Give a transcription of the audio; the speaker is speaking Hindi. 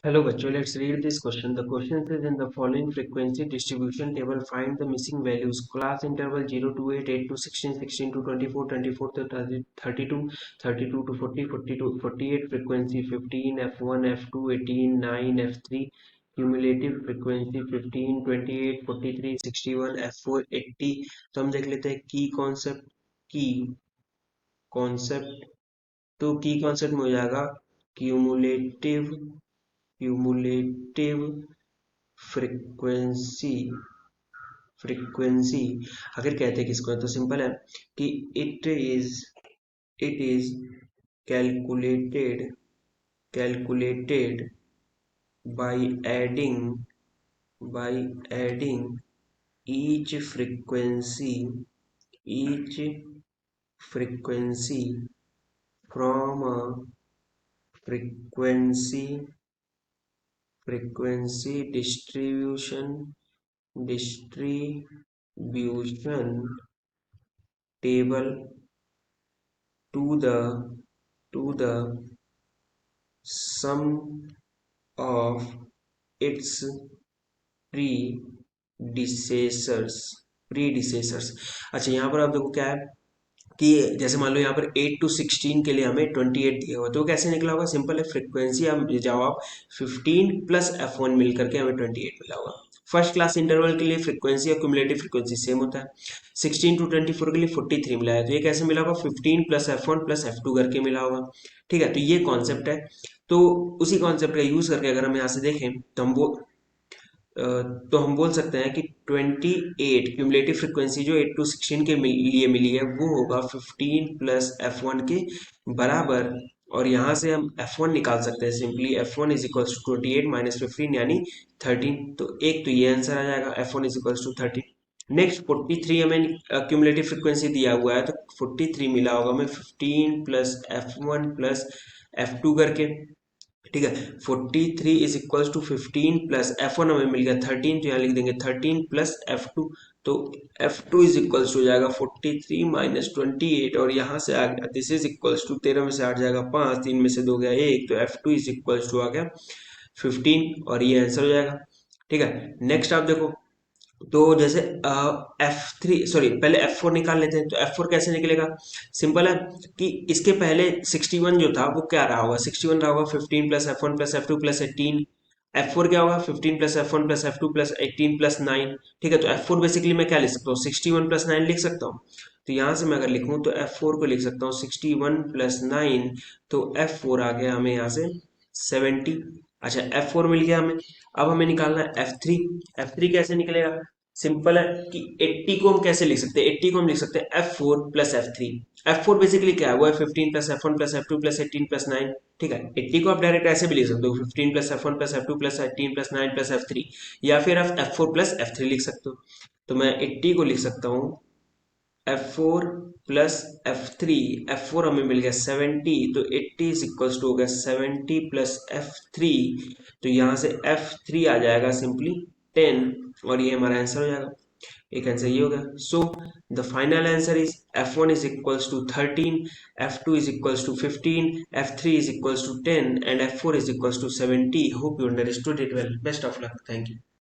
Hello, bachcho. Let's read this question. The question says in the following frequency distribution table, find the missing values. Class interval 0 to 8, 8 to 16, 16 to 24, 24 to 32, 32 to 40, 40 to 48. Frequency 15, F1, F2, 18, 9, F3. Cumulative frequency 15, 28, 43, 61, F4, 80. तो हम देख लेते हैं की कॉन्सेप्ट तो की कॉन्सेप्ट में हो जाएगा क्यूमुलेटिव क्यूमुलेटिव फ्रीक्वेंसी फ्रीक्वेंसी आखिर कहते हैं किसको है तो सिंपल है कि it is calculated by adding each frequency from a frequency distribution table to the sum of its predecessors। अच्छा, यहाँ पर आप देखो क्या है कि जैसे मान लो यहाँ पर 8 to 16 के लिए हमें 28 दिया हुआ, तो कैसे निकला होगा? सिंपल है, फ्रीक्वेंसी आप जाओ आप 15 प्लस F1 मिल करके हमें 28 मिला होगा। फर्स्ट क्लास इंटरवल के लिए फ्रीक्वेंसी और क्यूमुलेटिव फ्रीक्वेंसी सेम होता है। 16 to 24 के लिए 43 मिला है, तो ये कैसे मिला होगा? 15 प्लस F1 प्लस F2 करके मिला होगा। ठीक है, तो ये कॉन्सेप्ट है। तो उसी कॉन्सेप्ट का यूज करके अगर हम यहाँ से देखें तो हम बोल सकते हैं कि 28 क्यूमुलेटिव फ्रीक्वेंसी जो 8 to 16 के लिए मिली है वो होगा 15 प्लस F1 के बराबर। और यहाँ से हम F1 निकाल सकते हैं simply, F1 is equals to 28 minus 15 यानी 13। तो एक तो ये आंसर आ जाएगा, F1 is equals to 13। Next 43 हमें क्यूमुलेटिव फ्रीक्वेंसी दिया हुआ है, तो 43 मिला होगा हमें 15 प्लस F1 प्लस F2 करके। ठीक है, 43 is equals to 15 plus F1 हमें मिल गया 13, तो यहाँ लिख देंगे 13 प्लस F2। तो F2 इज इक्वल्स टू हो जाएगा 43 माइनस 28, और यहाँ से आ गया दिस इज इक्वल्स टू 13 में से 8 जाएगा 5, 3 में से 2 गया 1, तो F2 इज इक्वल्स टू आ गया 15, और ये आंसर हो जाएगा। ठीक है, नेक्स्ट आप देखो, तो जैसे F3 सॉरी पहले F4 निकाल लेते हैं। तो F4 कैसे निकलेगा? सिंपल है कि इसके पहले 61 जो था वो क्या रहा होगा? 61 रहा होगा 15 plus F1 plus F2 plus 18। F4 क्या होगा? 15 plus F1 plus F2 plus 18 plus 9। ठीक है, तो F4 बेसिकली मैं क्या लिख सकता हूँ? 61 प्लस 9 लिख सकता हूँ। तो यहाँ से मैं अगर लिखूँ तो F4 को लिख सकता हूँ 61 प्लस 9, तो F4 आ गया हमें यहाँ से 70। अच्छा, F4 मिल गया हमें। अब हमें निकालना है F3। F3 कैसे निकलेगा? सिंपल है कि 80 को हम कैसे लिख सकते हैं? 80 को हम लिख सकते हैं F4 plus F3। F4 basically क्या है? वो है 15 plus F1 plus F2 plus 18 plus 9। ठीक है, 80 को आप डायरेक्ट ऐसे भी लिख सकते हो, 15 plus F1 plus F2 plus 18 plus 9 plus F3, या फिर आप F4 प्लस F3 लिख सकते हो। तो मैं 80 को लिख सकता हूँ F4 प्लस F3। F4 हमें मिल गया 70, तो 80 इज इक्वल्स टू हो गया 70 प्लस F3। तो यहाँ से F3 आ जाएगा सिंपली 10, और ये हमारा आंसर हो जाएगा। एक आंसर ये हो गया। So the final answer is F1 is equals to 13, F2 is equals to 15, F3 is equals to 10 and F4 is equals to 70। Hope you understood it well. Best of luck, thank you.